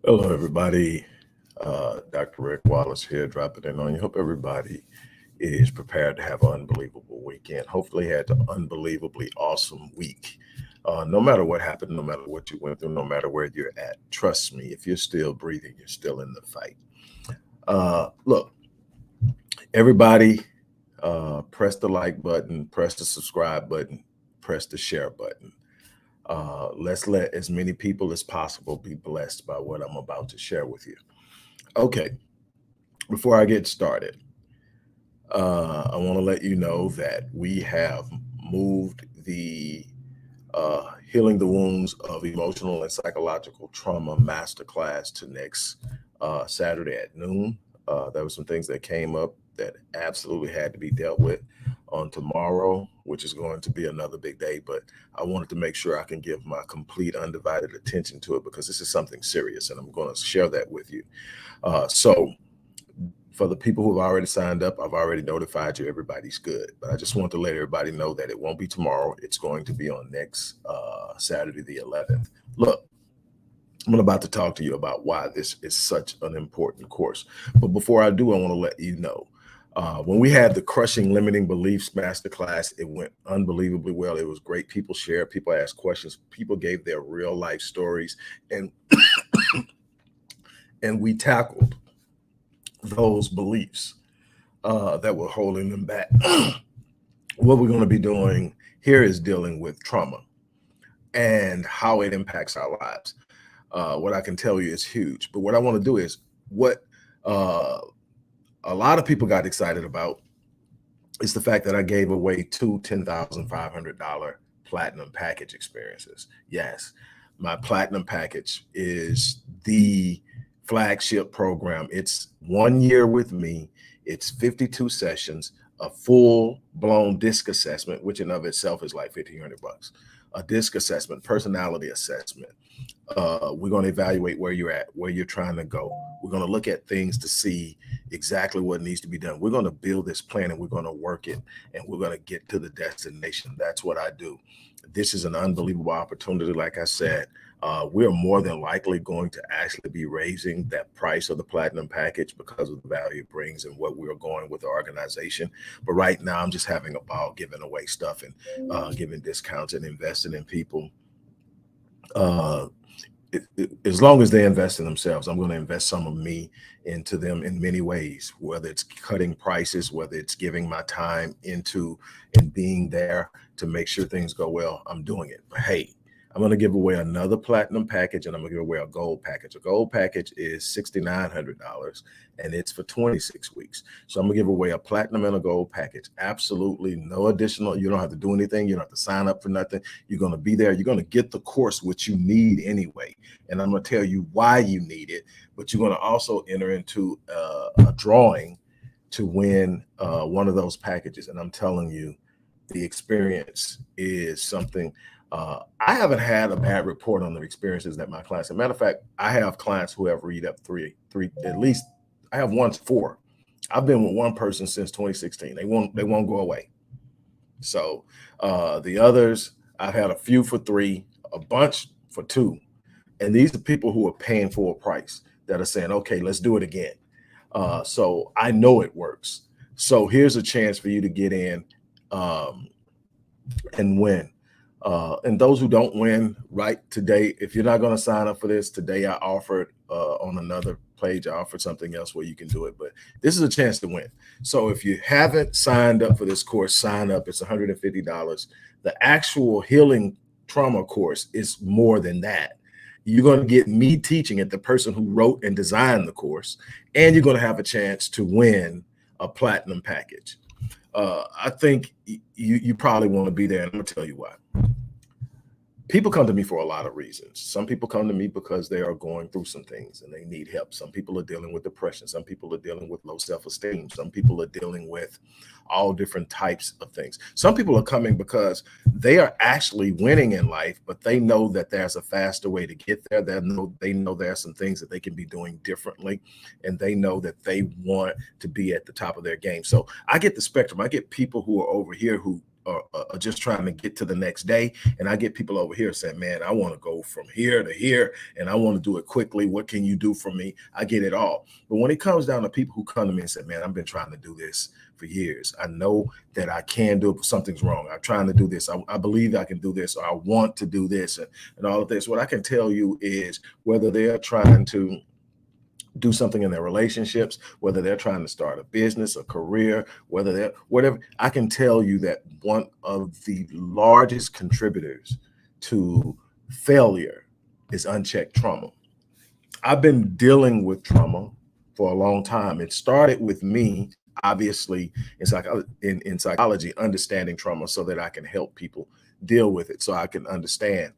Hello, everybody. Dr. Rick Wallace here, dropping in on you. Hope everybody is prepared to have an unbelievable weekend. Hopefully, had an unbelievably awesome week. No matter what happened, no matter what you went through, no matter where you're at, trust me, if you're still breathing, you're still in the fight. Look, everybody, press the like button, press the subscribe button, press the share button. Let's let as many people as possible be blessed by what I'm about to share with you. Okay, before I get started, I want to let you know that we have moved the Healing the Wounds of Emotional and Psychological Trauma Masterclass to next Saturday at noon. There were some things that came up that absolutely had to be dealt with on tomorrow, which is going to be another big day. But I wanted to make sure I can give my complete, undivided attention to it because this is something serious, and I'm going to share that with you. So, for the people who've already signed up, I've already notified you. Everybody's good, but I just want to let everybody know that it won't be tomorrow. It's going to be on next Saturday, the 11th. Look, I'm about to talk to you about why this is such an important course. But before I do, I want to let you know when we had the Crushing Limiting Beliefs Masterclass, it went unbelievably well. It was great. People shared, people asked questions, people gave their real life stories, and and we tackled those beliefs that were holding them back. What we're going to be doing here is dealing with trauma and how it impacts our lives. What I can tell you is huge. But what I want to do is what uh, a lot of people got excited about is the fact that I gave away two $10,500 platinum package experiences. Yes, my platinum package is the flagship program. It's 1 year with me, it's 52 sessions, a full blown disc assessment, which in of itself is like 1,500 bucks. A disc assessment, personality assessment. We're going to evaluate where you're at, where you're trying to go. We're going to look at things to see exactly what needs to be done. We're going to build this plan and we're going to work it and we're going to get to the destination. That's what I do. This is an unbelievable opportunity. Like I said, we're more than likely going to actually be raising that price of the platinum package because of the value it brings and what we're going with the organization. But right now, I'm just having a ball giving away stuff and giving discounts and investing in people. Uh, as long as they invest in themselves, I'm going to invest some of me into them in many ways, whether it's cutting prices, whether it's giving my time into and being there to make sure things go well. I'm doing it. But hey, I'm going to give away another platinum package and I'm going to give away a gold package. A gold package is $6,900 and it's for 26 weeks. So I'm going to give away a platinum and a gold package. Absolutely no additional. You don't have to do anything. You don't have to sign up for nothing. You're going to be there. You're going to get the course, which you need anyway. And I'm going to tell you why you need it. But you're going to also enter into a drawing to win one of those packages. And I'm telling you, the experience is something. I haven't had a bad report on the experiences that my clients. As a matter of fact, I have clients who have read up three at least. I have one four. I've been with one person since 2016. They won't go away. So the others, I've had a few for three, a bunch for two, and these are people who are paying full price that are saying, okay, let's do it again. So I know it works. So here's a chance for you to get in um, and win. And those who don't win, right today, if you're not going to sign up for this today, I offered on another page, I offered something else where you can do it. But this is a chance to win. So if you haven't signed up for this course, sign up. It's $150. The actual healing trauma course is more than that. You're going to get me teaching it, the person who wrote and designed the course, and you're going to have a chance to win a platinum package. I think you probably want to be there, and I'm gonna tell you why. People come to me for a lot of reasons. Some people come to me because they are going through some things and they need help. Some people are dealing with depression. Some people are dealing with low self-esteem. Some people are dealing with all different types of things. Some people are coming because they are actually winning in life, but they know that there's a faster way to get there. They know there are some things that they can be doing differently, and they know that they want to be at the top of their game. So I get the spectrum. I get people who are over here who are just trying to get to the next day. And I get people over here saying, man, I want to go from here to here and I want to do it quickly. What can you do for me? I get it all. But when it comes down to people who come to me and say, man, I've been trying to do this for years. I know that I can do it, but something's wrong. I'm trying to do this. I believe I can do this, or I want to do this, and all of this. What I can tell you is whether they're trying to do something in their relationships, whether they're trying to start a business, a career, whether they're whatever, I can tell you that one of the largest contributors to failure is unchecked trauma. I've been dealing with trauma for a long time. It started with me, obviously, in psychology, understanding trauma so that I can help people deal with it, so I can understand.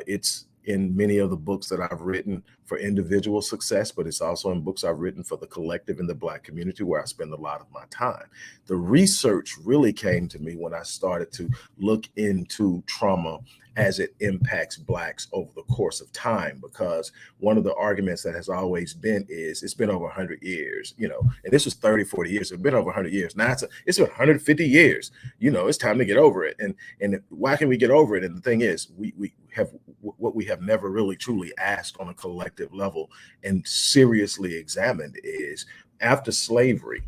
It's in many of the books that I've written for individual success, but it's also in books I've written for the collective in the Black community, where I spend a lot of my time. The research really came to me when I started to look into trauma as it impacts Blacks over the course of time, because one of the arguments that has always been is it's been over 100 years, and this was 30, 40 years. It's been over 100 years. Now it's been 150 years. It's time to get over it. And why can we get over it? And the thing is, we have what we have never really truly asked on a collective level and seriously examined is, after slavery,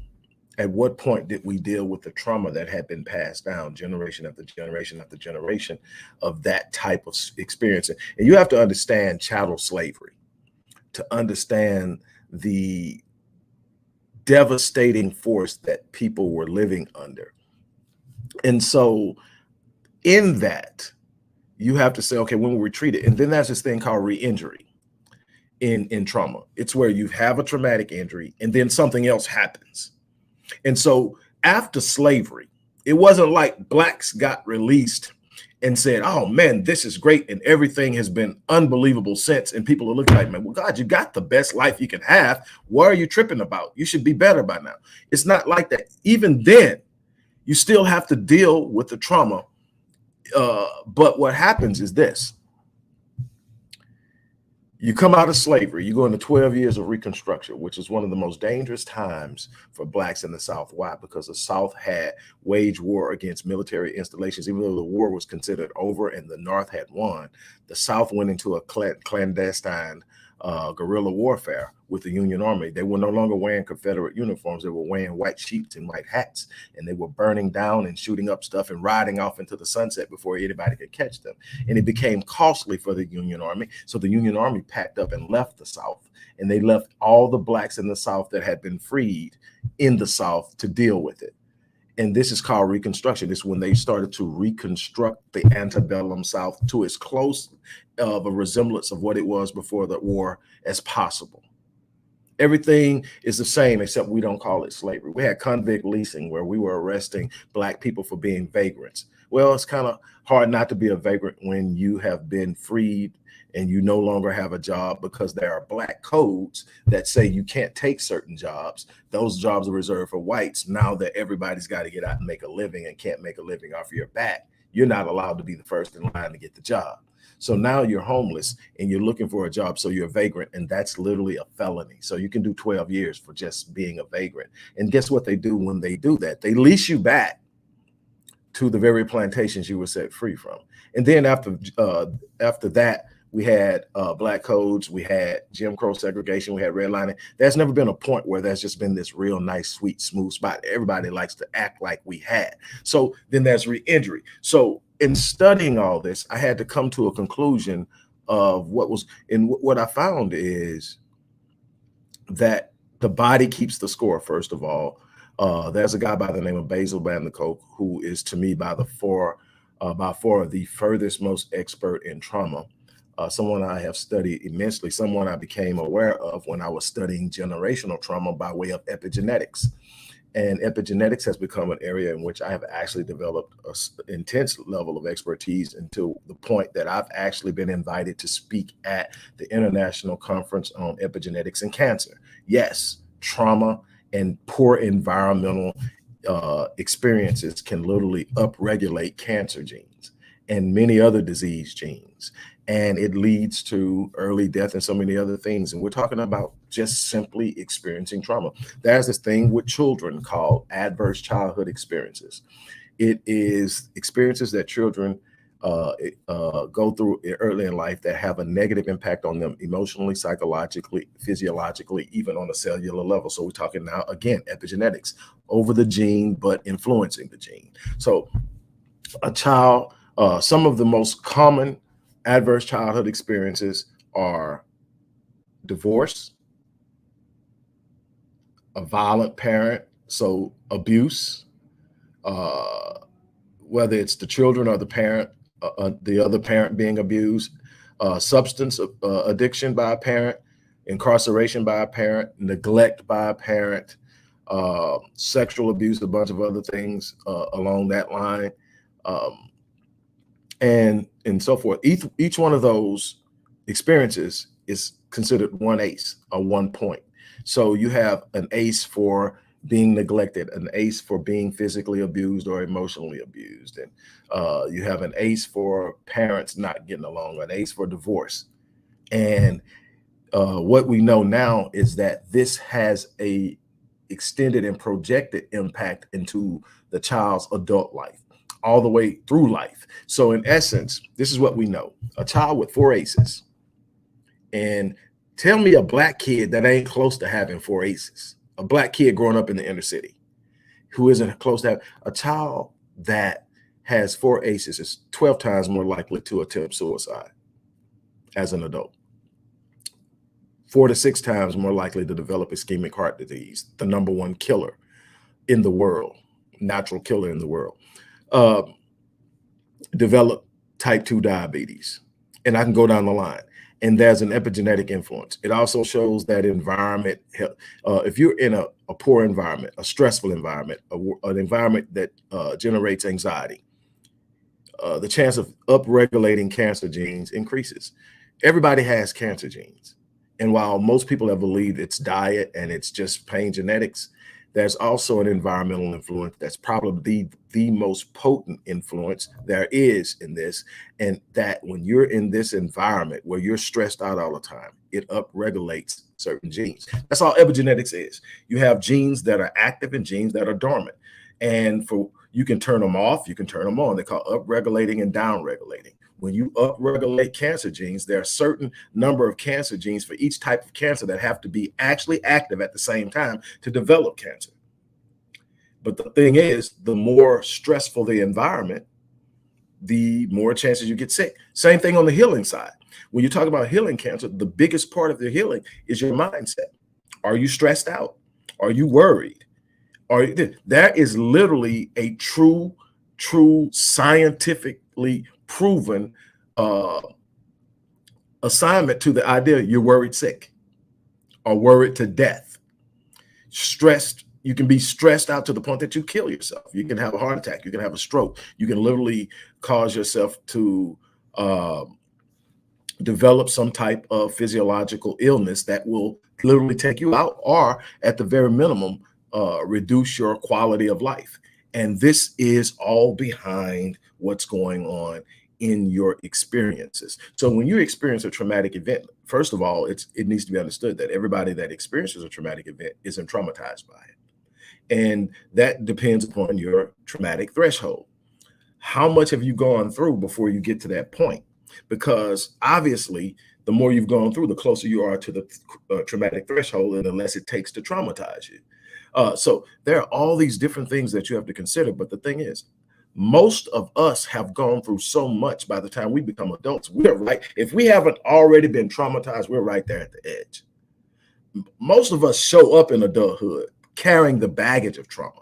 at what point did we deal with the trauma that had been passed down generation after generation after generation of that type of experience? And you have to understand chattel slavery to understand the devastating force that people were living under. And so in that, you have to say, okay, when we treat it, and then there's this thing called re-injury in trauma. It's where you have a traumatic injury and then something else happens. And so after slavery, it wasn't like Blacks got released and said, oh man, this is great, and everything has been unbelievable since. And people are looking like, man, well, God, you got the best life you can have. What are you tripping about? You should be better by now. It's not like that. Even then, you still have to deal with the trauma. But what happens is this. You come out of slavery, you go into 12 years of Reconstruction, which is one of the most dangerous times for Blacks in the South. Why? Because the South had waged war against military installations. Even though the war was considered over and the North had won, the South went into a clandestine guerrilla warfare with the Union Army. They were no longer wearing Confederate uniforms. They were wearing white sheets and white hats, and they were burning down and shooting up stuff and riding off into the sunset before anybody could catch them. And it became costly for the Union Army. So the Union Army packed up and left the South, and they left all the Blacks in the South that had been freed in the South to deal with it. And this is called Reconstruction. It's when they started to reconstruct the antebellum South to as close of a resemblance of what it was before the war as possible. Everything is the same, except we don't call it slavery. We had convict leasing, where we were arresting Black people for being vagrants. Well, it's kind of hard not to be a vagrant when you have been freed and you no longer have a job, because there are Black codes that say you can't take certain jobs. Those jobs are reserved for whites. Now that everybody's got to get out and make a living and can't make a living off your back, you're not allowed to be the first in line to get the job. So now you're homeless and you're looking for a job, so you're a vagrant, and that's literally a felony. So you can do 12 years for just being a vagrant. And guess what they do when they do that? They lease you back to the very plantations you were set free from. And then after that, we had Black codes, we had Jim Crow segregation, we had redlining. There's never been a point where there's just been this real nice, sweet, smooth spot. Everybody likes to act like we had. So then there's re-injury. So in studying all this, I had to come to a conclusion of what I found is that the body keeps the score, first of all. There's a guy by the name of Basil Bandicoke, who is, to me, by far the furthest most expert in trauma. Someone I have studied immensely, someone I became aware of when I was studying generational trauma by way of epigenetics. And epigenetics has become an area in which I have actually developed an intense level of expertise, until the point that I've actually been invited to speak at the International Conference on Epigenetics and Cancer. Yes, trauma and poor environmental experiences can literally upregulate cancer genes and many other disease genes. And it leads to early death and so many other things. And we're talking about just simply experiencing trauma. There's this thing with children called adverse childhood experiences. It is experiences that children go through early in life that have a negative impact on them emotionally, psychologically, physiologically, even on a cellular level. So we're talking now, again, epigenetics over the gene, but influencing the gene. So a child, some of the most common adverse childhood experiences are divorce, a violent parent, so abuse, uh, whether it's the children or the other parent being abused, substance addiction by a parent, incarceration by a parent, neglect by a parent, sexual abuse, a bunch of other things along that line, um, and so forth. Each one of those experiences is considered one ACE, or 1 point. So you have an ACE for being neglected, an ACE for being physically abused or emotionally abused, and you have an ACE for parents not getting along, an ACE for divorce. And what we know now is that this has a extended and projected impact into the child's adult life, all the way through life. So in essence, this is what we know. A child with 4 ACEs, and tell me a black kid that ain't close to having 4 ACEs, a black kid growing up in the inner city who isn't close to a child that has 4 ACEs is 12 times more likely to attempt suicide as an adult, 4 to 6 times more likely to develop ischemic heart disease, the #1 killer in the world, natural killer in the world, uh, develop type 2 diabetes. And I can go down the line. And there's an epigenetic influence. It also shows that environment, if you're in a poor environment, a stressful environment, an environment that generates anxiety, the chance of upregulating cancer genes increases. Everybody has cancer genes. And while most people have believed it's diet and it's just plain genetics, there's also an environmental influence that's probably the most potent influence there is in this. And that when you're in this environment where you're stressed out all the time, it upregulates certain genes. That's all epigenetics is. You have genes that are active and genes that are dormant. And you can turn them off, you can turn them on. They call upregulating and downregulating. When you upregulate cancer genes, there are a certain number of cancer genes for each type of cancer that have to be actually active at the same time to develop cancer. But the thing is, the more stressful the environment, the more chances you get sick. Same thing on the healing side. When you talk about healing cancer, the biggest part of the healing is your mindset. Are you stressed out? Are you worried? There is literally a true scientifically proven assignment to the idea you're worried sick or worried to death. Stressed, you can be stressed out to the point that you kill yourself. You can have a heart attack. You can have a stroke. You can literally cause yourself to develop some type of physiological illness that will literally take you out, or at the very minimum, reduce your quality of life. And this is all behind what's going on in your experiences. So when you experience a traumatic event, first of all, it needs to be understood that everybody that experiences a traumatic event isn't traumatized by it. And that depends upon your traumatic threshold. How much have you gone through before you get to that point? Because obviously, the more you've gone through, the closer you are to the traumatic threshold, and the less it takes to traumatize you. So there are all these different things that you have to consider. But the thing is, most of us have gone through so much by the time we become adults. We're right. If we haven't already been traumatized, we're right there at the edge. Most of us show up in adulthood carrying the baggage of trauma.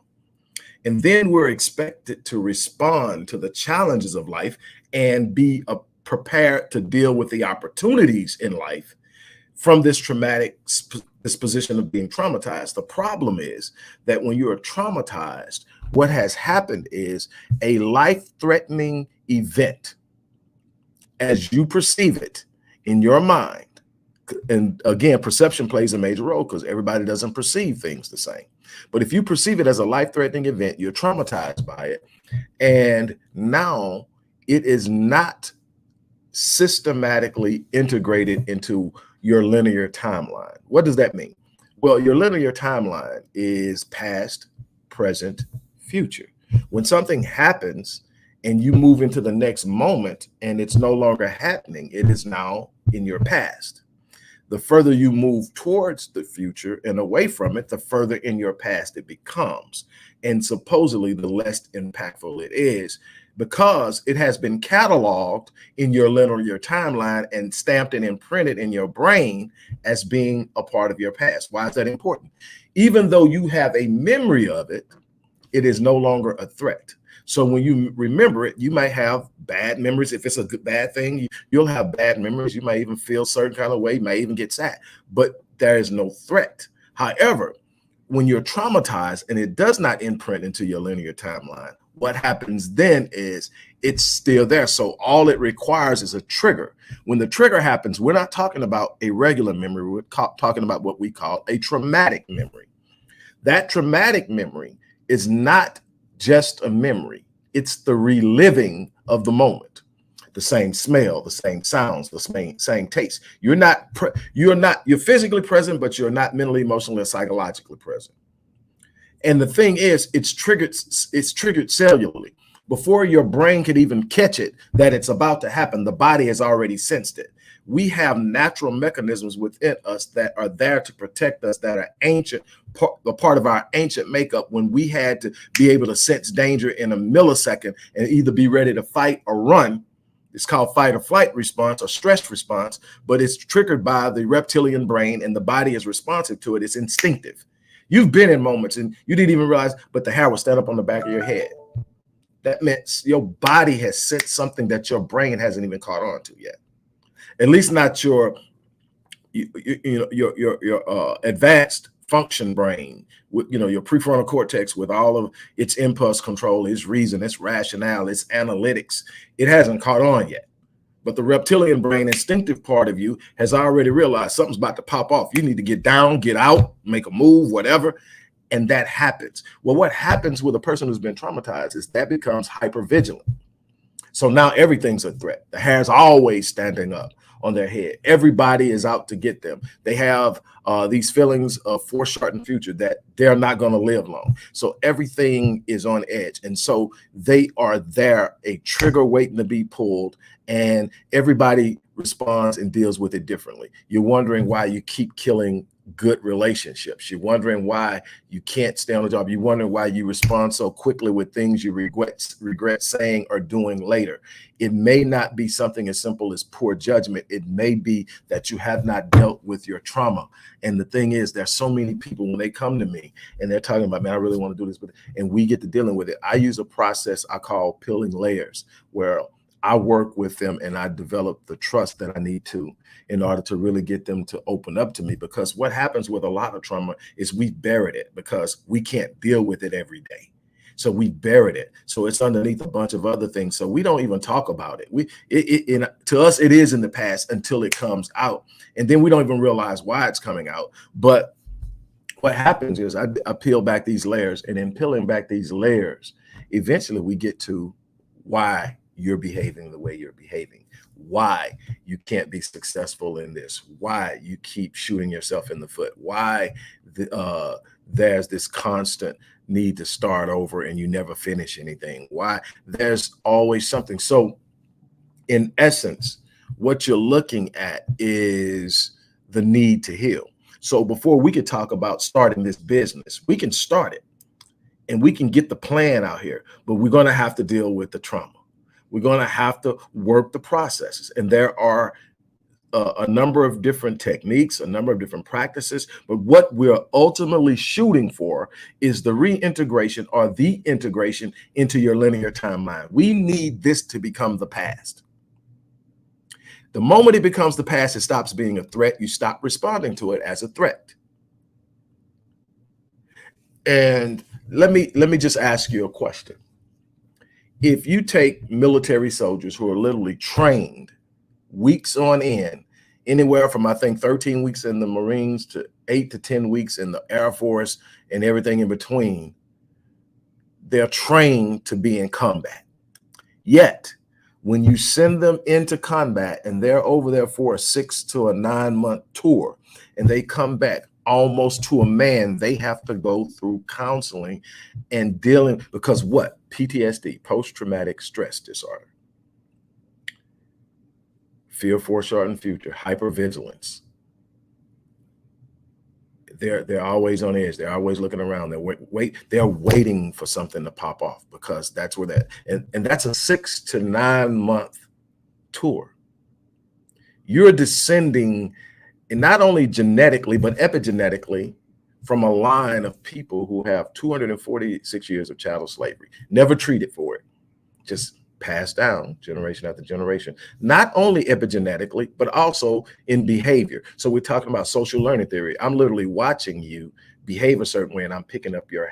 And then we're expected to respond to the challenges of life and be prepared to deal with the opportunities in life from this traumatic disposition of being traumatized. The problem is that when you are traumatized, what has happened is a life-threatening event, as you perceive it in your mind. And again, perception plays a major role because everybody doesn't perceive things the same. But if you perceive it as a life-threatening event, you're traumatized by it. And now it is not systematically integrated into your linear timeline. What does that mean? Well, your linear timeline is past, present, future. When something happens and you move into the next moment and it's no longer happening, it is now in your past. The further you move towards the future and away from it, the further in your past it becomes. And supposedly the less impactful it is, because it has been cataloged in your linear timeline and stamped and imprinted in your brain as being a part of your past. Why is that important? Even though you have a memory of it, it is no longer a threat. So when you remember it, you might have bad memories. If it's a good, bad thing, you'll have bad memories. You might even feel certain kind of way, you might even get sad, but there is no threat. However, when you're traumatized and it does not imprint into your linear timeline, what happens then is it's still there. So all it requires is a trigger. When the trigger happens, we're not talking about a regular memory. We're talking about what we call a traumatic memory. That traumatic memory is not just a memory. It's the reliving of the moment. The same smell, the same sounds, the same taste. You're physically present, but you're not mentally, emotionally, or psychologically present. And the thing is, it's triggered cellularly. Before your brain could even catch it that it's about to happen, the body has already sensed it. We have natural mechanisms within us that are there to protect us, that are ancient, a part of our ancient makeup, when we had to be able to sense danger in a millisecond and either be ready to fight or run. It's called fight or flight response or stress response, but it's triggered by the reptilian brain and the body is responsive to it. It's instinctive. You've been in moments and you didn't even realize, but the hair will stand up on the back of your head. That means your body has sensed something that your brain hasn't even caught on to yet. At least not your advanced function brain, with your prefrontal cortex with all of its impulse control, its reason, its rationale, its analytics. It hasn't caught on yet. But the reptilian brain, instinctive part of you, has already realized something's about to pop off. You need to get down, get out, make a move, whatever. And that happens. Well, what happens with a person who's been traumatized is that becomes hypervigilant. So now everything's a threat. The hair's always standing up on their head. Everybody is out to get them. They have these feelings of foreshortened future that they're not going to live long. So everything is on edge. And so they are there, a trigger waiting to be pulled, and everybody responds and deals with it differently. You're wondering why you keep killing good relationships. You're wondering why you can't stay on the job. You're wondering why you respond so quickly with things you regret saying or doing later. It may not be something as simple as poor judgment. It may be that you have not dealt with your trauma. And the thing is, there's so many people when they come to me and they're talking about, man, I really want to do this, and we get to dealing with it. I use a process I call peeling layers, where I work with them and I develop the trust that I need to in order to really get them to open up to me. Because what happens with a lot of trauma is we buried it because we can't deal with it every day. So we buried it. So it's underneath a bunch of other things. So we don't even talk about it. To us, it is in the past until it comes out. And then we don't even realize why it's coming out. But what happens is I peel back these layers, and in peeling back these layers, eventually we get to why you're behaving the way you're behaving, why you can't be successful in this, why you keep shooting yourself in the foot, why there's this constant need to start over and you never finish anything, why there's always something. So in essence, what you're looking at is the need to heal. So before we could talk about starting this business, we can start it and we can get the plan out here, but we're going to have to deal with the trauma. We're going to have to work the processes. And there are a number of different techniques, a number of different practices. But what we're ultimately shooting for is the reintegration or the integration into your linear timeline. We need this to become the past. The moment it becomes the past, it stops being a threat. You stop responding to it as a threat. And let me just ask you a question. If you take military soldiers who are literally trained weeks on end, anywhere from, I think, 13 weeks in the Marines to 8 to 10 weeks in the Air Force and everything in between, they're trained to be in combat. Yet, when you send them into combat and they're over there for a 6 to a 9 month tour and they come back, almost to a man, they have to go through counseling and dealing, because what? PTSD, post-traumatic stress disorder, fear of foreshortened future, hypervigilance. They're always on edge. They're always looking around. They're waiting for something to pop off, because that's where that, and that's a 6 to 9 month tour. You're descending, and not only genetically, but epigenetically, from a line of people who have 246 years of chattel slavery, never treated for it, just passed down generation after generation, not only epigenetically, but also in behavior. So we're talking about social learning theory. I'm literally watching you behave a certain way, and I'm picking up your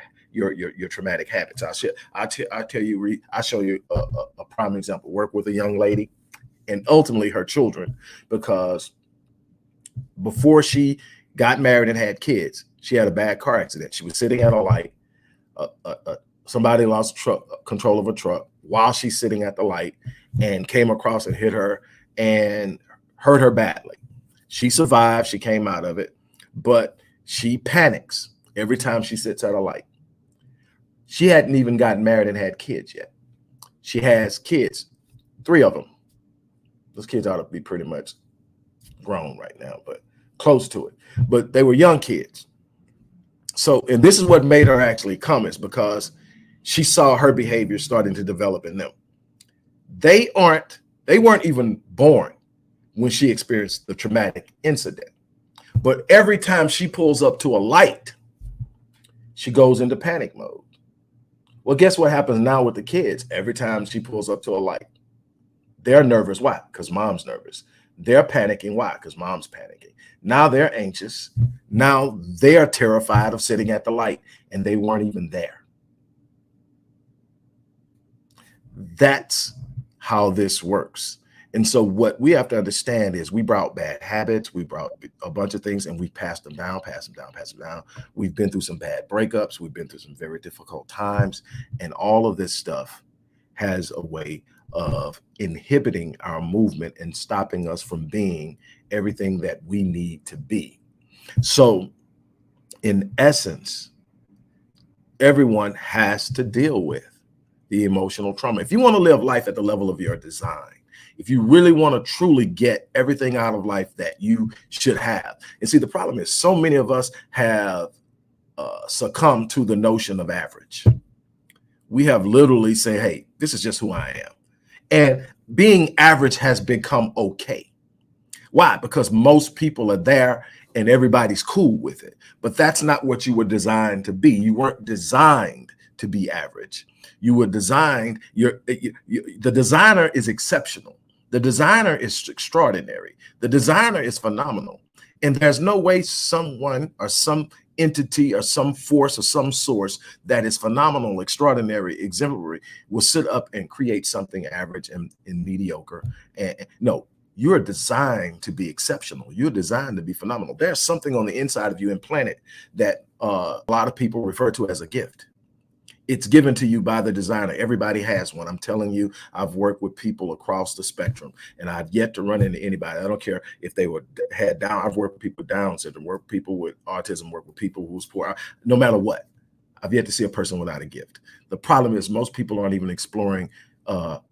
traumatic I show you a prime example. Work with a young lady and ultimately her children, because before she got married and had kids, she had a bad car accident. She was sitting at a light. Somebody lost control of a truck while she's sitting at the light and came across and hit her and hurt her badly. She survived. She came out of it, but she panics every time she sits at a light. She hadn't even gotten married and had kids yet. She has kids, 3 of them. Those kids ought to be pretty much grown right now, but close to it. But they were young kids. So, and this is what made her actually come, is because she saw her behavior starting to develop in them. They weren't even born when she experienced the traumatic incident. But every time she pulls up to a light, she goes into panic mode. Well, guess what happens now with the kids? Every time she pulls up to a light, they're nervous. Why? Because mom's nervous. They're panicking. Why? Because mom's panicking. Now they're anxious. Now they're terrified of sitting at the light, and they weren't even there. That's how this works. And so what we have to understand is we brought bad habits, we brought a bunch of things, and we passed them down. We've been through some bad breakups. We've been through some very difficult times. And all of this stuff has a way of inhibiting our movement and stopping us from being everything that we need to be. So in essence, everyone has to deal with the emotional trauma. If you want to live life at the level of your design, if you really want to truly get everything out of life that you should have. And see, the problem is so many of us have succumbed to the notion of average. We have literally said, hey, this is just who I am. And being average has become okay. Why? Because most people are there and everybody's cool with it. But that's not what you were designed to be. You weren't designed to be average. You were designed, the designer is exceptional. The designer is extraordinary. The designer is phenomenal. And there's no way someone or some entity or some force or some source that is phenomenal, extraordinary, exemplary will sit up and create something average and mediocre. And no, you're designed to be exceptional. You're designed to be phenomenal. There's something on the inside of you implanted that a lot of people refer to as a gift. It's given to you by the designer. Everybody has one. I'm telling you, I've worked with people across the spectrum, and I've yet to run into anybody. I don't care if they had Down. I've worked with people with Down syndrome, worked with people with autism, worked with people who's poor. No matter what, I've yet to see a person without a gift. The problem is most people aren't even exploring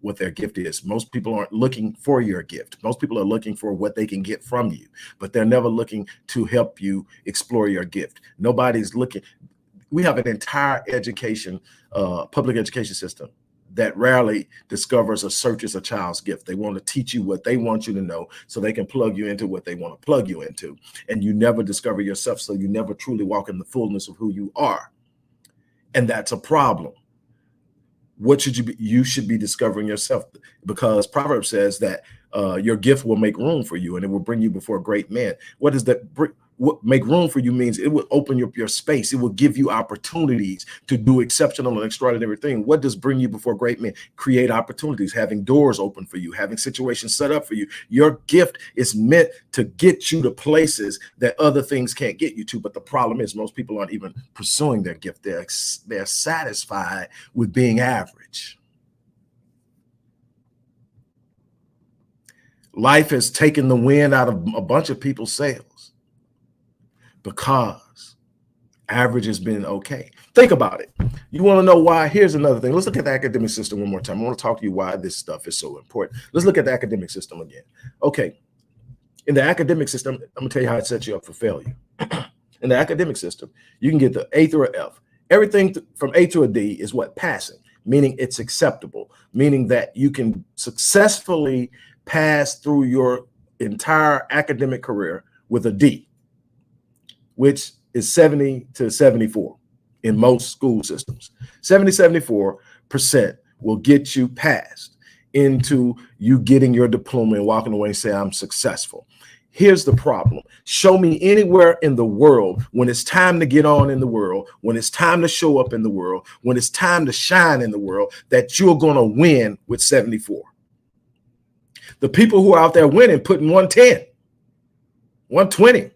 what their gift is. Most people aren't looking for your gift. Most people are looking for what they can get from you, but they're never looking to help you explore your gift. Nobody's looking. We have an entire public education system that rarely discovers or searches a child's gift. They want to teach you what they want you to know so they can plug you into what they want to plug you into. And you never discover yourself, so you never truly walk in the fullness of who you are. And that's a problem. What should you be? You should be discovering yourself, because Proverbs says that your gift will make room for you and it will bring you before great men. What does that bring? What make room for you means it will open up your space. It will give you opportunities to do exceptional and extraordinary things. What does bring you before great men? Create opportunities, having doors open for you, having situations set up for you. Your gift is meant to get you to places that other things can't get you to. But the problem is most people aren't even pursuing their gift. They're satisfied with being average. Life has taken the wind out of a bunch of people's sails. because average has been okay. Think about it. You want to know why? Here's another thing. Let's look at the academic system one more time. I want to talk to you why this stuff is so important. Let's look at the academic system again. Okay. In the academic system, I'm going to tell you how it sets you up for failure. In the academic system, you can get the A through an F. Everything from A to a D is what? Passing, meaning it's acceptable, meaning that you can successfully pass through your entire academic career with a D, which is 70 to 74 in most school systems. 74% will get you past into you getting your diploma and walking away and say, I'm successful. Here's the problem. Show me anywhere in the world when it's time to get on in the world, when it's time to show up in the world, when it's time to shine in the world, that you're going to win with 74. The people who are out there winning, putting 110, 120,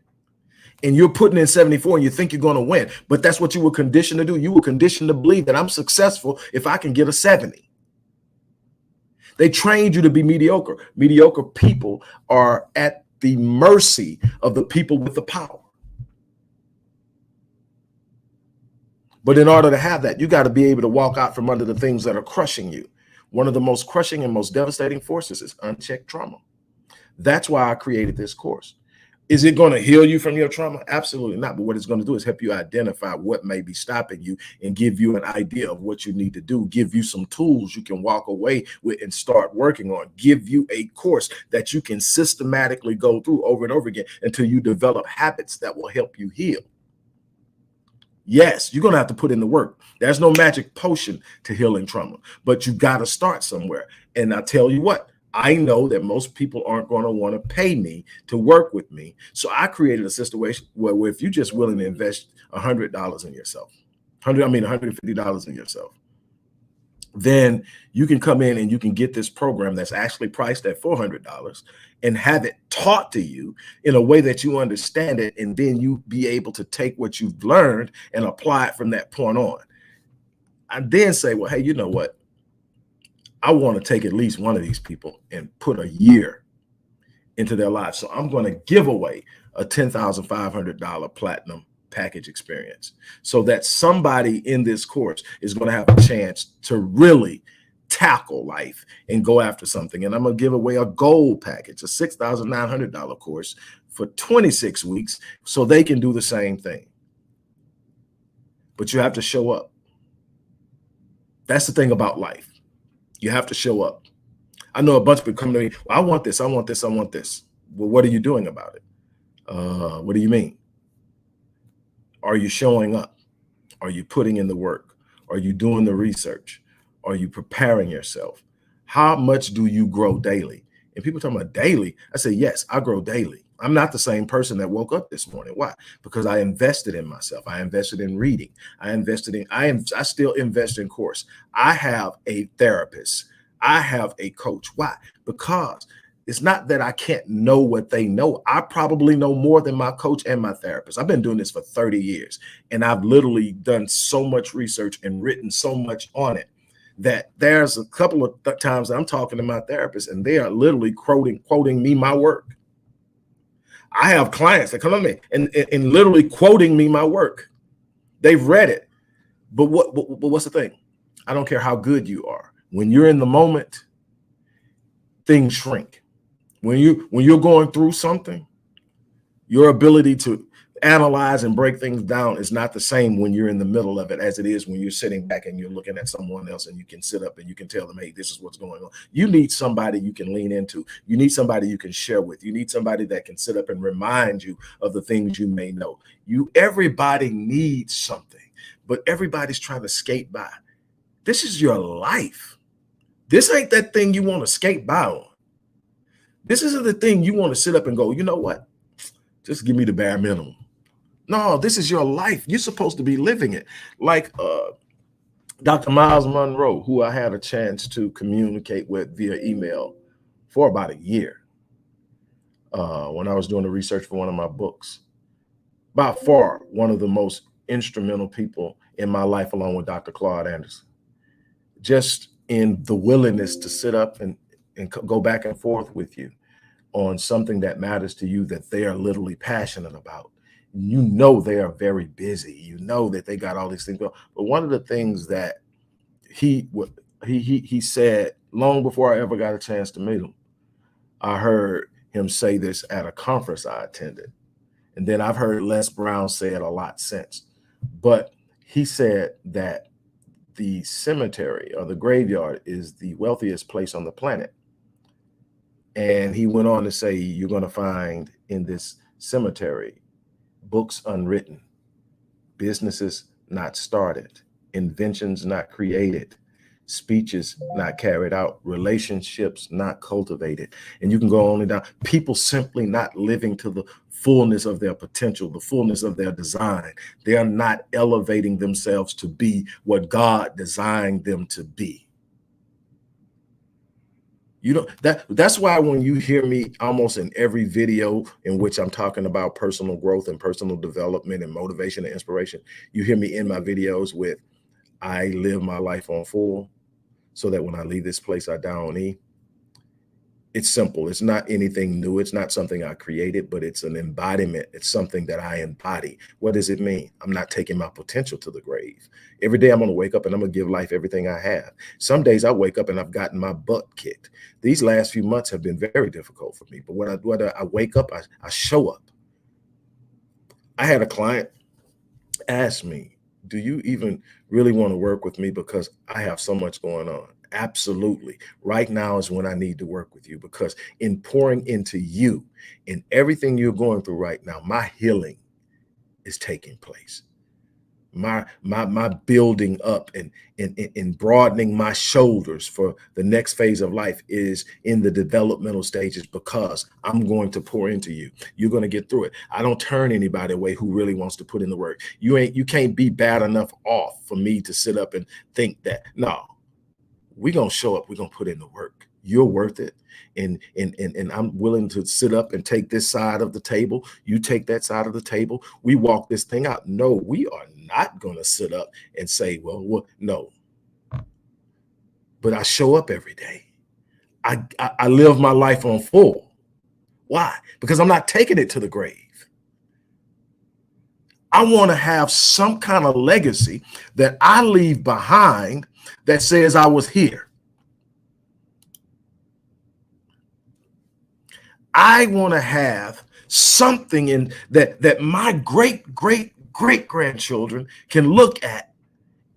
and you're putting in 74 and you think you're going to win. But that's what you were conditioned to do. You were conditioned to believe that I'm successful if I can get a 70. They trained you to be mediocre. Mediocre people are at the mercy of the people with the power. But in order to have that, you got to be able to walk out from under the things that are crushing you. One of the most crushing and most devastating forces is unchecked trauma. That's why I created this course. Is it going to heal you from your trauma? Absolutely not. But what it's going to do is help you identify what may be stopping you and give you an idea of what you need to do, give you some tools you can walk away with and start working on, give you a course that you can systematically go through over and over again until you develop habits that will help you heal. Yes, you're going to have to put in the work. There's no magic potion to healing trauma, but you got to start somewhere. And I tell you what, I know that most people aren't going to want to pay me to work with me. So I created a situation where if you're just willing to invest $100 in yourself, $150 in yourself, then you can come in and you can get this program that's actually priced at $400 and have it taught to you in a way that you understand it. And then you be able to take what you've learned and apply it from that point on. I then say, well, hey, you know what? I want to take at least one of these people and put a year into their lives. So I'm going to give away a $10,500 platinum package experience so that somebody in this course is going to have a chance to really tackle life and go after something. And I'm going to give away a gold package, a $6,900 course for 26 weeks so they can do the same thing. But you have to show up. That's the thing about life. You have to show up. I know a bunch of people come to me, well, I want this, I want this, I want this. Well, what are you doing about it? What do you mean? Are you showing up? Are you putting in the work? Are you doing the research? Are you preparing yourself? How much do you grow daily? And people talking about daily. I say, yes, I grow daily. I'm not the same person that woke up this morning. Why? Because I invested in myself. I invested in reading. I still invest in course. I have a therapist. I have a coach. Why? Because it's not that I can't know what they know. I probably know more than my coach and my therapist. I've been doing this for 30 years, and I've literally done so much research and written so much on it that there's a couple of times that I'm talking to my therapist, and they are literally quoting me my work. I have clients that come to me and literally quoting me my work. They've read it. But what's the thing? I don't care how good you are. When you're in the moment, things shrink. When you're going through something, your ability to analyze and break things down is not the same when you're in the middle of it as it is when you're sitting back and you're looking at someone else and you can sit up and you can tell them, hey, this is what's going on. You need somebody you can lean into. You need somebody you can share with. You need somebody that can sit up and remind you of the things you may know. Everybody needs something, but everybody's trying to skate by. This is your life. This ain't that thing you want to skate by on. This isn't the thing you want to sit up and go, you know what? Just give me the bare minimum. No, this is your life. You're supposed to be living it. Like Dr. Miles Monroe, who I had a chance to communicate with via email for about a year when I was doing the research for one of my books. By far, one of the most instrumental people in my life, along with Dr. Claude Anderson. Just in the willingness to sit up and go back and forth with you on something that matters to you that they are literally passionate about You know they are very busy. You know that they got all these things going. But one of the things that he he said long before I ever got a chance to meet him, I heard him say this at a conference I attended. And then I've heard Les Brown say it a lot since. But he said that the cemetery or the graveyard is the wealthiest place on the planet. And he went on to say, you're going to find in this cemetery books unwritten, businesses not started, inventions not created, speeches not carried out, relationships not cultivated. And you can go on and down. People simply not living to the fullness of their potential, the fullness of their design. They are not elevating themselves to be what God designed them to be. You know, that's why when you hear me almost in every video in which I'm talking about personal growth and personal development and motivation and inspiration, you hear me in my videos with, I live my life on full so that when I leave this place, I die on E. It's simple. It's not anything new. It's not something I created, but it's an embodiment. It's something that I embody. What does it mean? I'm not taking my potential to the grave. Every day I'm going to wake up and I'm going to give life everything I have. Some days I wake up and I've gotten my butt kicked. These last few months have been very difficult for me. But when I wake up, I show up. I had a client ask me, do you even really want to work with me? Because I have so much going on. Absolutely. Right now is when I need to work with you, because in pouring into you in everything you're going through right now, my healing is taking place. My building up and broadening my shoulders for the next phase of life is in the developmental stages, because I'm going to pour into you. You're going to get through it. I don't turn anybody away who really wants to put in the work. You can't be bad enough off for me to sit up and think that. No, we're going to show up. We're going to put in the work. You're worth it. And I'm willing to sit up and take this side of the table. You take that side of the table. We walk this thing out. No, we are not going to sit up and say, well, no. But I show up every day. I live my life on full. Why? Because I'm not taking it to the grave. I want to have some kind of legacy that I leave behind that says I was here. I want to have something in that my great grandchildren can look at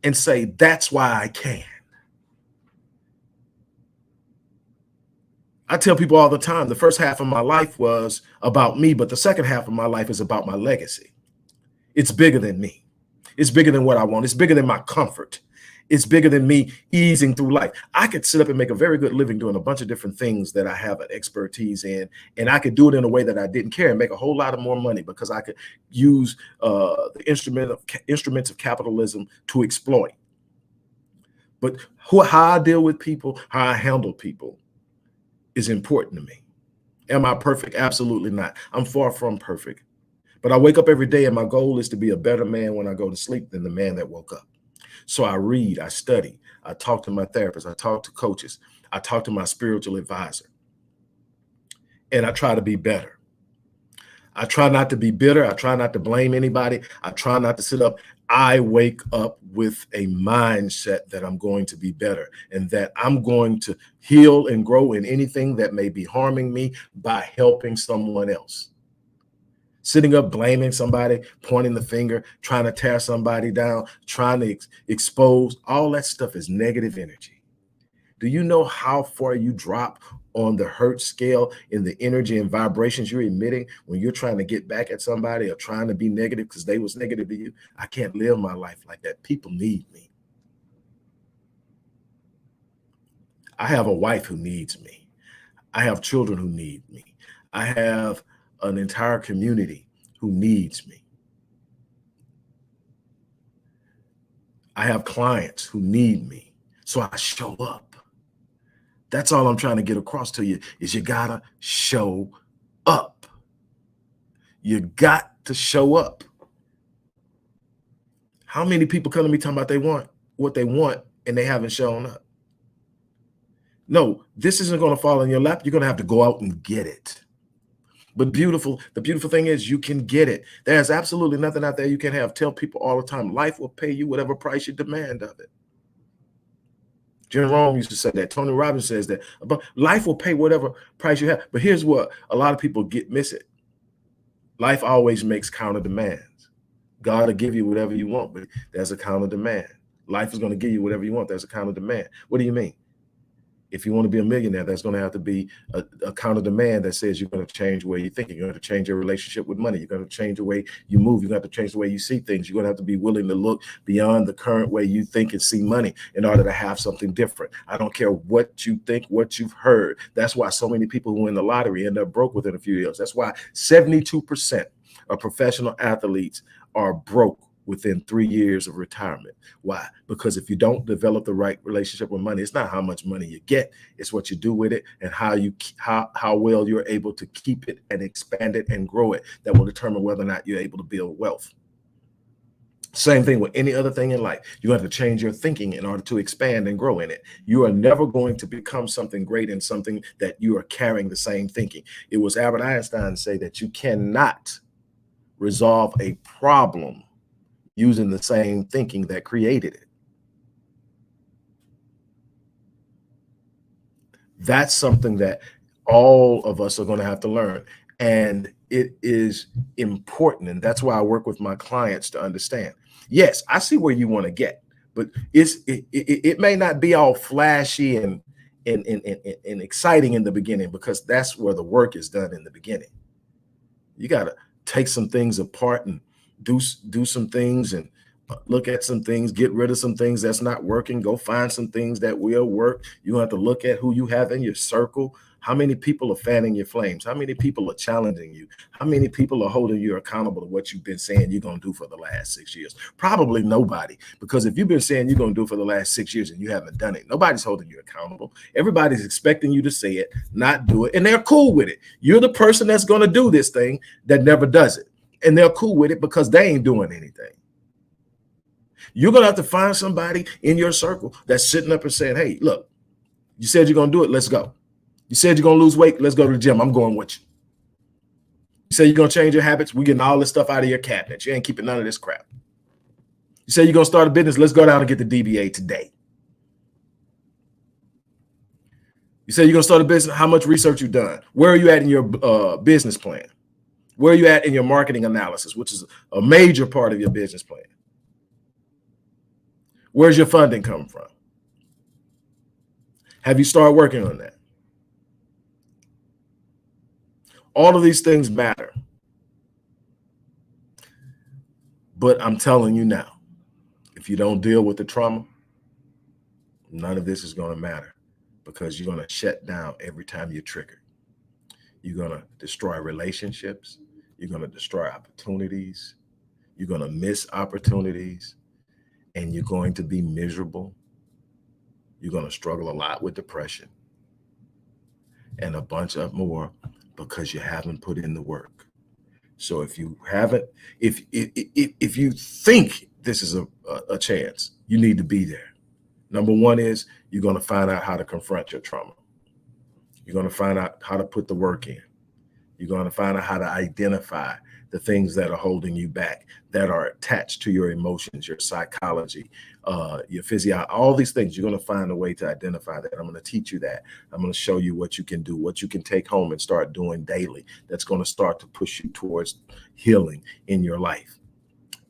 and say, that's why I can. I tell people all the time, the first half of my life was about me, but the second half of my life is about my legacy. It's bigger than me. It's bigger than what I want. It's bigger than my comfort. It's bigger than me easing through life. I could sit up and make a very good living doing a bunch of different things that I have an expertise in, and I could do it in a way that I didn't care and make a whole lot of more money, because I could use the instruments of capitalism to exploit. But how I deal with people, how I handle people is important to me. Am I perfect? Absolutely not. I'm far from perfect. But I wake up every day and my goal is to be a better man when I go to sleep than the man that woke up. So I read, I study, I talk to my therapist, I talk to coaches, I talk to my spiritual advisor, and I try to be better. I try not to be bitter. I try not to blame anybody. I try not to sit up. I wake up with a mindset that I'm going to be better and that I'm going to heal and grow in anything that may be harming me by helping someone else. Sitting up blaming somebody, pointing the finger, trying to tear somebody down, trying to expose, all that stuff is negative energy. Do you know how far you drop on the hurt scale in the energy and vibrations you're emitting when you're trying to get back at somebody or trying to be negative because they was negative to you? I can't live my life like that. People need me. I have a wife who needs me. I have children who need me. I have an entire community who needs me. I have clients who need me. So I show up. That's all I'm trying to get across to you is you gotta show up. You got to show up. How many people come to me talking about they want what they want and they haven't shown up? No, this isn't going to fall in your lap. You're going to have to go out and get it. But the beautiful thing is you can get it. There's absolutely nothing out there you can have. Tell people all the time, life will pay you whatever price you demand of it. Jerome used to say that. Tony Robbins says that. But life will pay whatever price you have. But here's what a lot of people miss it. Life always makes counter demands. God will give you whatever you want, but there's a counter demand. Life is going to give you whatever you want. There's a counter demand. What do you mean? If you want to be a millionaire, there's going to have to be a counter demand that says you're going to change the way you think. You're going to change your relationship with money. You're going to change the way you move. You're going to have to change the way you see things. You're going to have to be willing to look beyond the current way you think and see money in order to have something different. I don't care what you think, what you've heard. That's why so many people who win the lottery end up broke within a few years. That's why 72% of professional athletes are broke within 3 years of retirement. Why? Because if you don't develop the right relationship with money, it's not how much money you get, it's what you do with it and how well you're able to keep it and expand it and grow it that will determine whether or not you're able to build wealth. Same thing with any other thing in life. You have to change your thinking in order to expand and grow in it. You are never going to become something great in something that you are carrying the same thinking. It was Albert Einstein say that you cannot resolve a problem using the same thinking that created it. That's something that all of us are going to have to learn. And it is important. And that's why I work with my clients to understand. Yes, I see where you want to get, but it may not be all flashy and exciting in the beginning, because that's where the work is done in the beginning. You got to take some things apart and do some things and look at some things, get rid of some things that's not working, go find some things that will work. You have to look at who you have in your circle. How many people are fanning your flames? How many people are challenging you? How many people are holding you accountable to what you've been saying you're going to do for the last 6 years? Probably nobody, because if you've been saying you're going to do it for the last 6 years and you haven't done it, nobody's holding you accountable. Everybody's expecting you to say it, not do it, and they're cool with it. You're the person that's going to do this thing that never does it, and they're cool with it because they ain't doing anything. You're going to have to find somebody in your circle that's sitting up and saying, hey, look, you said you're going to do it. Let's go. You said you're going to lose weight. Let's go to the gym. I'm going with you. You say you're going to change your habits. We're getting all this stuff out of your cabinet. You ain't keeping none of this crap. You say you're going to start a business. Let's go down and get the DBA today. You say you're going to start a business. How much research you've done? Where are you at in your business plan? Where are you at in your marketing analysis, which is a major part of your business plan? Where's your funding coming from? Have you started working on that? All of these things matter. But I'm telling you now, if you don't deal with the trauma, none of this is going to matter, because you're going to shut down every time you're triggered. You're going to destroy relationships. You're going to destroy opportunities. You're going to miss opportunities, and you're going to be miserable. You're going to struggle a lot with depression and a bunch of more, because you haven't put in the work. So if you haven't, if you think this is a chance, you need to be there. Number one is you're going to find out how to confront your trauma. You're going to find out how to put the work in. You're going to find out how to identify the things that are holding you back, that are attached to your emotions, your psychology, your physiology, all these things. You're going to find a way to identify that. I'm going to teach you that. I'm going to show you what you can do, what you can take home and start doing daily. That's going to start to push you towards healing in your life.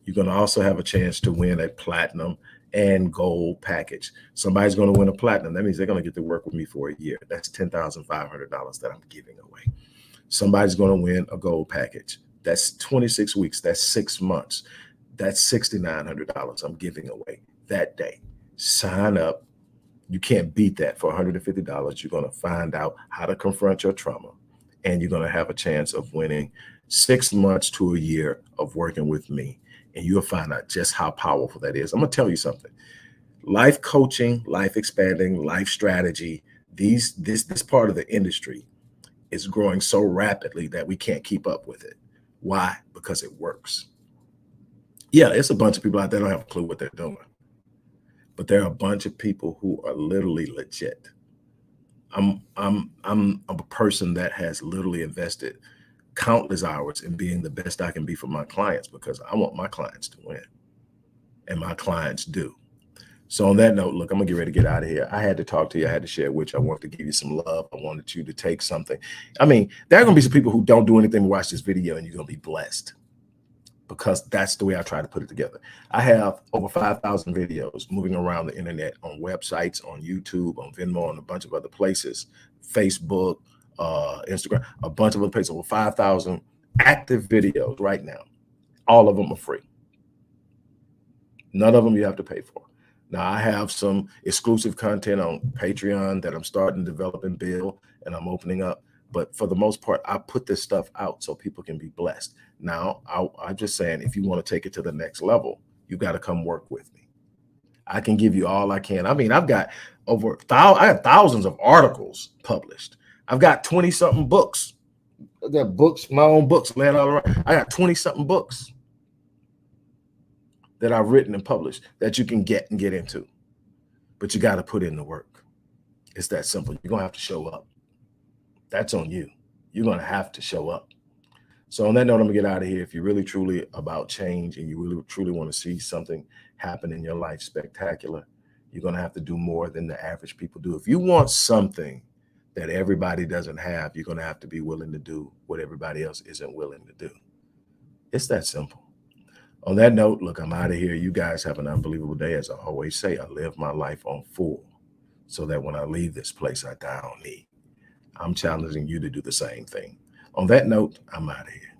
You're going to also have a chance to win a platinum and gold package. Somebody's going to win a platinum. That means they're going to get to work with me for a year. That's $10,500 that I'm giving away. Somebody's going to win a gold package. That's 26 weeks. That's 6 months. That's $6,900 I'm giving away that day. Sign up. You can't beat that. For $150, you're going to find out how to confront your trauma, and you're going to have a chance of winning 6 months to a year of working with me. And you'll find out just how powerful that is. I'm going to tell you something. Life coaching, life expanding, life strategy, this part of the industry is growing so rapidly that we can't keep up with it. Why? Because it works. Yeah, it's a bunch of people out there that don't have a clue what they're doing, but there are a bunch of people who are literally legit. I'm a person that has literally invested countless hours in being the best I can be for my clients, because I want my clients to win, and my clients do. So on that note, look, I'm gonna get ready to get out of here. I had to talk to you. I had to share with you. I wanted to give you some love. I wanted you to take something. I mean, there are gonna be some people who don't do anything but watch this video, and you're gonna be blessed, because that's the way I try to put it together. I have over 5,000 videos moving around the internet, on websites, on YouTube, on Venmo, and a bunch of other places, Facebook, Instagram, a bunch of other places, over 5,000 active videos right now. All of them are free. None of them you have to pay for. Now, I have some exclusive content on Patreon that I'm starting to develop and build, and I'm opening up. But for the most part, I put this stuff out so people can be blessed. Now, I'm just saying, if you want to take it to the next level, you got to come work with me. I can give you all I can. I mean, I've got I have thousands of articles published. I've got 20-something books. I got books, my own books laying all around. I got 20-something books that I've written and published that you can get into. But you got to put in the work. It's that simple. You're going to have to show up. That's on you. You're going to have to show up. So on that note, I'm going to get out of here. If you're really, truly about change, and you really, truly want to see something happen in your life spectacular, you're going to have to do more than the average people do. If you want something that everybody doesn't have, you're going to have to be willing to do what everybody else isn't willing to do. It's that simple. On that note, look, I'm out of here. You guys have an unbelievable day. As I always say, I live my life on full, so that when I leave this place, I die on me. I'm challenging you to do the same thing. On that note, I'm out of here.